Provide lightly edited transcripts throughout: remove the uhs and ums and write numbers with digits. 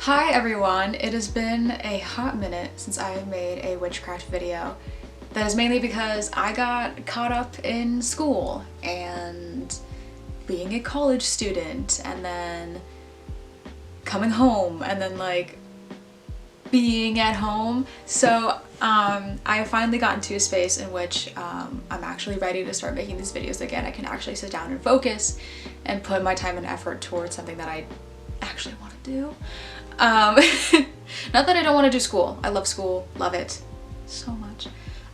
Hi everyone! It has been a hot minute since I have made a witchcraft video. That is mainly because I got caught up in school and being a college student and then coming home and then being at home. So I finally gotten to a space in which I'm actually ready to start making these videos again. I can actually sit down and focus and put my time and effort towards something that I actually want to do. Not that I don't want to do school. I love school, love it so much.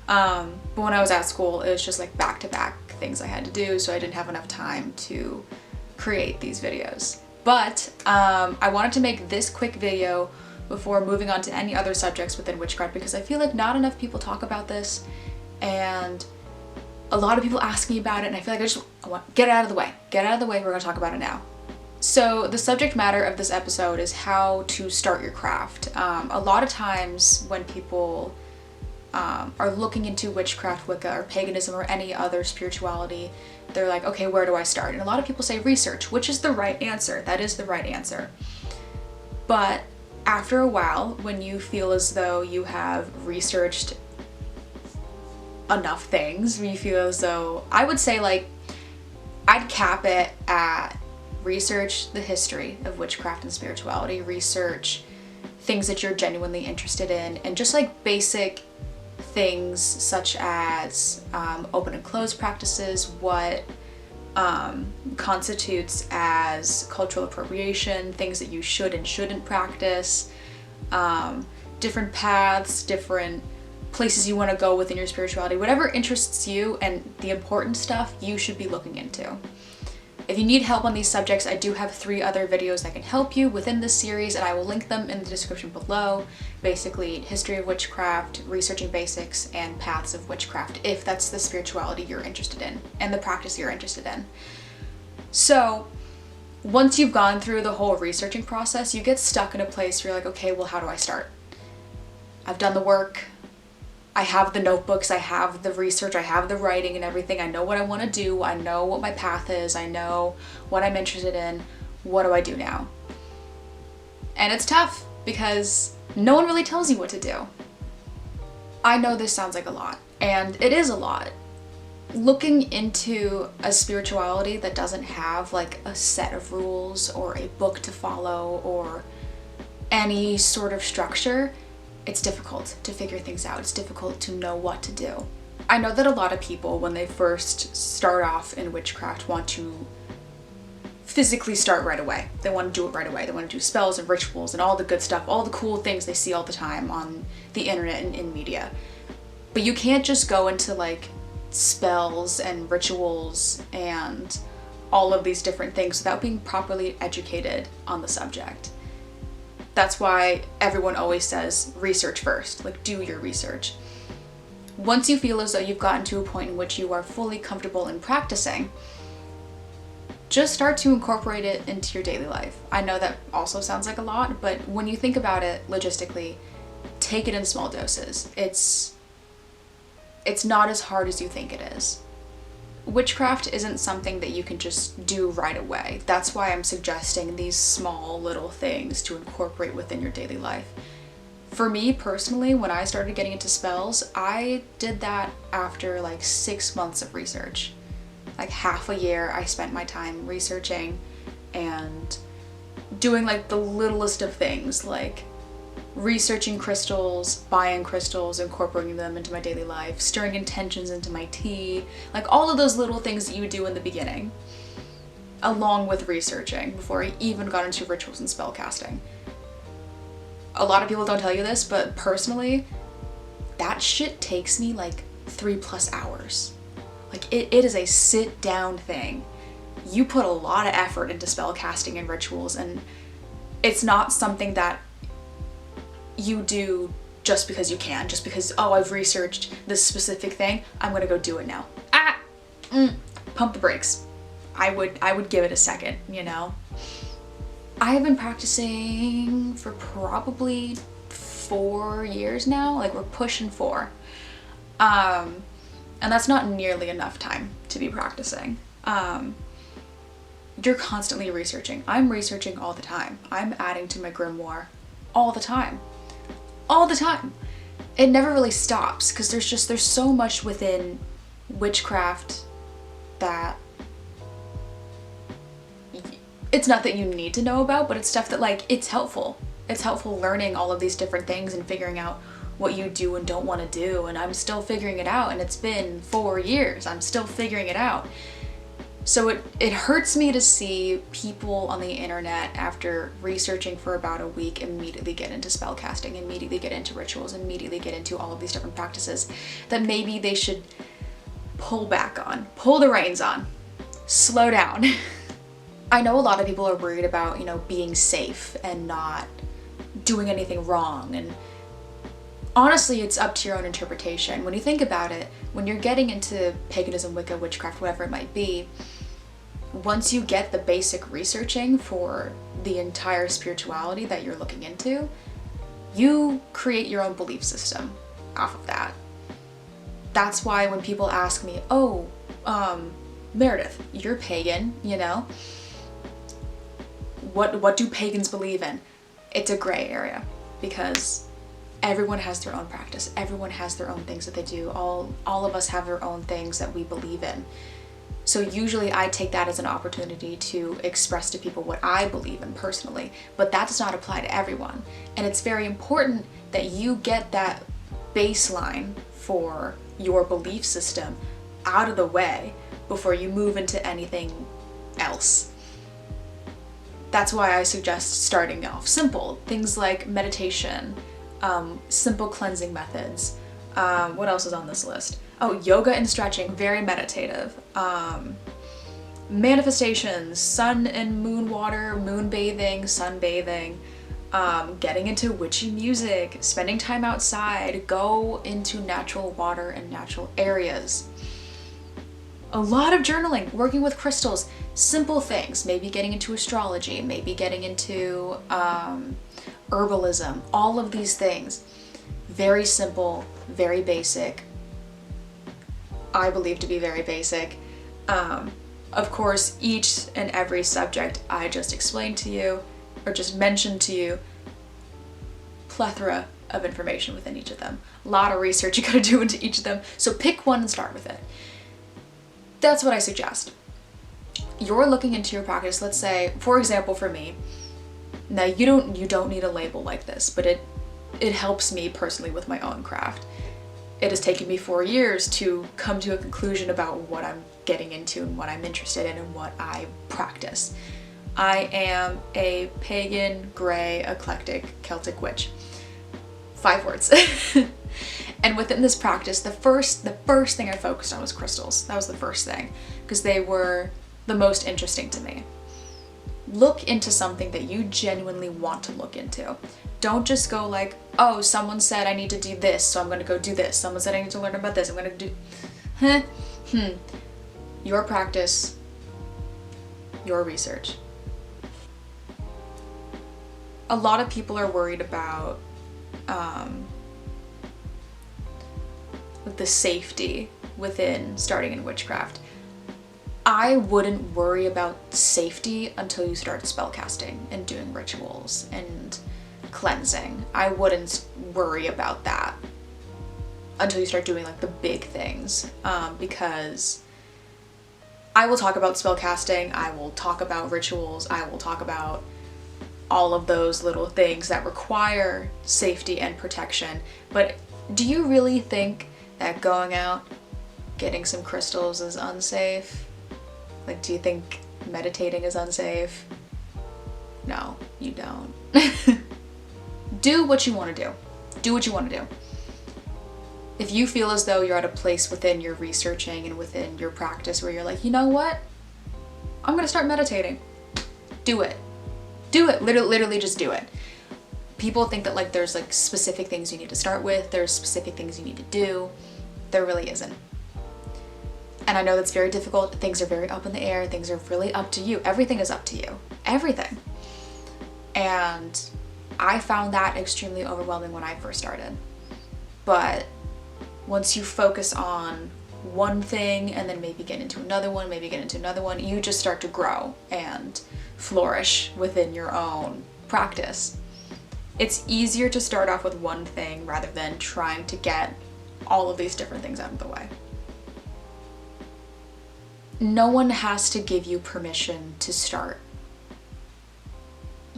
But when I was at school, it was just like back-to-back things I had to do, so I didn't have enough time to create these videos. But I wanted to make this quick video before moving on to any other subjects within witchcraft because I feel like not enough people talk about this, and a lot of people ask me about it, and I feel like I want get it out of the way. Get it out of the way, we're gonna talk about it now. So the subject matter of this episode is how to start your craft. A lot of times when people are looking into witchcraft, Wicca, or paganism, or any other spirituality, they're like, okay, where do I start? And a lot of people say research, which is the right answer. That is the right answer. But after a while, when you feel as though you have researched enough things, when you feel as though, I would say I'd cap it at research the history of witchcraft and spirituality, research things that you're genuinely interested in, and just like basic things such as open and close practices, what constitutes as cultural appropriation, things that you should and shouldn't practice, different paths, different places you want to go within your spirituality, whatever interests you, and the important stuff you should be looking into. If you need help on these subjects, I do have 3 other videos that can help you within this series, and I will link them in the description below. Basically, history of witchcraft, researching basics, and paths of witchcraft, if that's the spirituality you're interested in and the practice you're interested in. So once you've gone through the whole researching process, you get stuck in a place where you're like, okay, well, how do I start? I've done the work. I have the notebooks, I have the research, I have the writing and everything. I know what I want to do. I know what my path is. I know what I'm interested in. What do I do now? And it's tough because no one really tells you what to do. I know this sounds like a lot, and it is a lot. Looking into a spirituality that doesn't have like a set of rules or a book to follow or any sort of structure, it's difficult to figure things out. It's difficult to know what to do. I know that a lot of people, when they first start off in witchcraft, want to physically start right away. They want to do it right away. They want to do spells and rituals and all the good stuff, all the cool things they see all the time on the internet and in media. But you can't just go into like spells and rituals and all of these different things without being properly educated on the subject. That's why everyone always says research first, like do your research. Once you feel as though you've gotten to a point in which you are fully comfortable in practicing, just start to incorporate it into your daily life. I know that also sounds like a lot, but when you think about it logistically, take it in small doses. It's not as hard as you think it is. Witchcraft isn't something that you can just do right away. That's why I'm suggesting these small little things to incorporate within your daily life. For me personally, when I started getting into spells, I did that after like 6 months of research. Like half a year I spent my time researching and doing like the littlest of things, like researching crystals, buying crystals, incorporating them into my daily life, stirring intentions into my tea, like all of those little things that you do in the beginning, along with researching before I even got into rituals and spell casting. A lot of people don't tell you this, but personally, that shit takes me like 3+ hours. Like it is a sit down thing. You put a lot of effort into spell casting and rituals, and it's not something that you do just because you can, just because, oh, I've researched this specific thing, I'm gonna go do it now. Pump the brakes. I would give it a second, you know? I have been practicing for probably 4 years now, like we're pushing 4. And that's not nearly enough time to be practicing. You're constantly researching. I'm researching all the time. I'm adding to my grimoire all the time. All the time. It never really stops because there's so much within witchcraft that it's not that you need to know about, but it's stuff that like, it's helpful. It's helpful learning all of these different things and figuring out what you do and don't want to do. And I'm still figuring it out, and it's been 4 years. I'm still figuring it out. So it hurts me to see people on the internet, after researching for about a week, immediately get into spellcasting, immediately get into rituals, immediately get into all of these different practices that maybe they should pull the reins on, slow down. I know a lot of people are worried about, being safe and not doing anything wrong. And honestly, it's up to your own interpretation. When you think about it, when you're getting into paganism, Wicca, witchcraft, whatever it might be, once you get the basic researching for the entire spirituality that you're looking into, you create your own belief system off of that. That's why when people ask me, Meredith, you're pagan, what do pagans believe in? It's a gray area, because everyone has their own practice. Everyone has their own things that they do. All of us have their own things that we believe in. So usually I take that as an opportunity to express to people what I believe in personally, but that does not apply to everyone. And it's very important that you get that baseline for your belief system out of the way before you move into anything else. That's why I suggest starting off simple. Things like meditation, simple cleansing methods. What else is on this list? Oh, yoga and stretching, very meditative. Manifestations, sun and moon water, moon bathing, sunbathing, getting into witchy music, spending time outside, go into natural water and natural areas. A lot of journaling, working with crystals, simple things, maybe getting into astrology, maybe getting into herbalism, all of these things. Very simple, very basic. I believe to be very basic. Of course, each and every subject I just explained to you, or just mentioned to you, plethora of information within each of them. A lot of research you gotta do into each of them, so pick one and start with it. That's what I suggest. You're looking into your practice, let's say, for example, for me, now you don't need a label like this, but it helps me personally with my own craft. It has taken me 4 years to come to a conclusion about what I'm getting into and what I'm interested in and what I practice. I am a pagan, gray, eclectic, Celtic witch. 5 words. And within this practice, the first thing I focused on was crystals. That was the first thing, because they were the most interesting to me. Look into something that you genuinely want to look into. Don't just go like, oh, someone said I need to do this, so I'm gonna go do this. Someone said I need to learn about this, I'm gonna do... Your practice, your research. A lot of people are worried about the safety within starting in witchcraft. I wouldn't worry about safety until you start spellcasting and doing rituals and cleansing. I wouldn't worry about that until you start doing like the big things, because I will talk about spellcasting, I will talk about rituals, I will talk about all of those little things that require safety and protection. But do you really think that going out, getting some crystals is unsafe? Like, do you think meditating is unsafe? No, you don't. Do what you want to do. Do what you want to do. If you feel as though you're at a place within your researching and within your practice where you're like, you know what? I'm gonna start meditating. Do it. Do it. Literally just do it. People think that like there's like specific things you need to start with, there's specific things you need to do. There really isn't. And I know that's very difficult. Things are very up in the air. Things are really up to you. Everything is up to you. Everything. And I found that extremely overwhelming when I first started. But once you focus on one thing and then maybe get into another one, you just start to grow and flourish within your own practice. It's easier to start off with one thing rather than trying to get all of these different things out of the way. No one has to give you permission to start.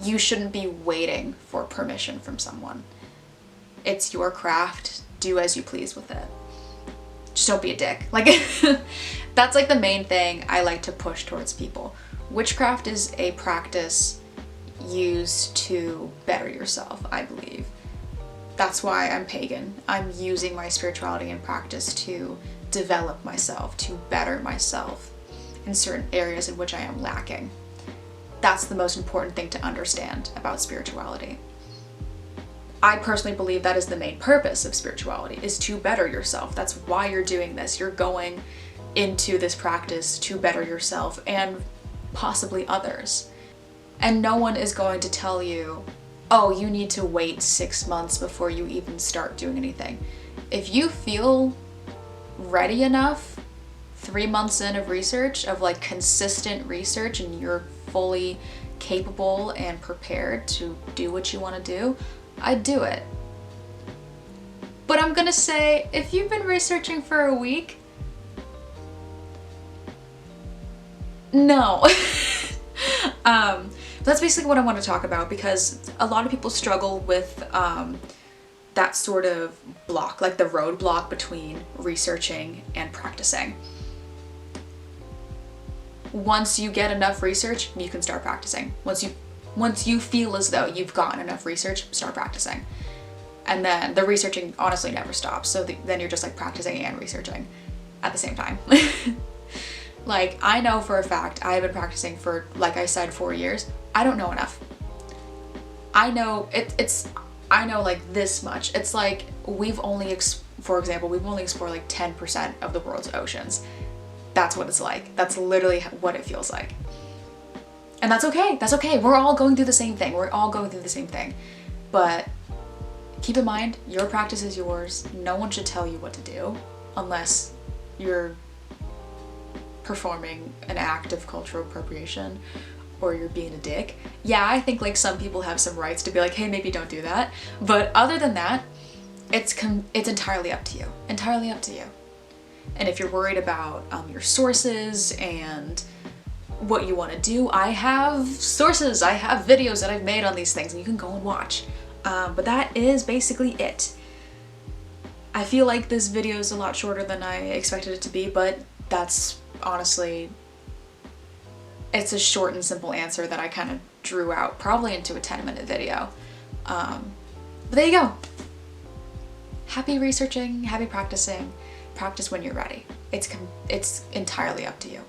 You shouldn't be waiting for permission from someone. It's your craft. Do as you please with it. Just don't be a dick. Like, that's like the main thing I like to push towards people. Witchcraft is a practice used to better yourself, I believe. That's why I'm pagan. I'm using my spirituality and practice to develop myself, to better myself in certain areas in which I am lacking. That's the most important thing to understand about spirituality. I personally believe that is the main purpose of spirituality, is to better yourself. That's why you're doing this. You're going into this practice to better yourself and possibly others. And no one is going to tell you, oh, you need to wait 6 months before you even start doing anything. If you feel ready enough, 3 months in of research, of like consistent research, and you're fully capable and prepared to do what you want to do, I'd do it. But I'm gonna say, if you've been researching for a week, no. That's basically what I want to talk about, because a lot of people struggle with that sort of block, like the roadblock between researching and practicing. Once you get enough research, you can start practicing. Once you feel as though you've gotten enough research, start practicing. And then the researching honestly never stops. So then you're just like practicing and researching at the same time. Like, I know for a fact I have been practicing for, like I said, 4 years. I don't know enough. I know I know like this much. It's like for example, we've only explored like 10% of the world's oceans. That's what it's like. That's literally what it feels like. And that's okay. That's okay. We're all going through the same thing. We're all going through the same thing. But keep in mind, your practice is yours. No one should tell you what to do unless you're performing an act of cultural appropriation or you're being a dick. Yeah, I think like some people have some rights to be like, hey, maybe don't do that. But other than that, it's entirely up to you. Entirely up to you. And if you're worried about your sources and what you want to do, I have sources, I have videos that I've made on these things and you can go and watch. But that is basically it. I feel like this video is a lot shorter than I expected it to be, but that's honestly, it's a short and simple answer that I kind of drew out probably into a 10-minute video. But there you go. Happy researching, happy practicing. Practice when you're ready. It's entirely up to you.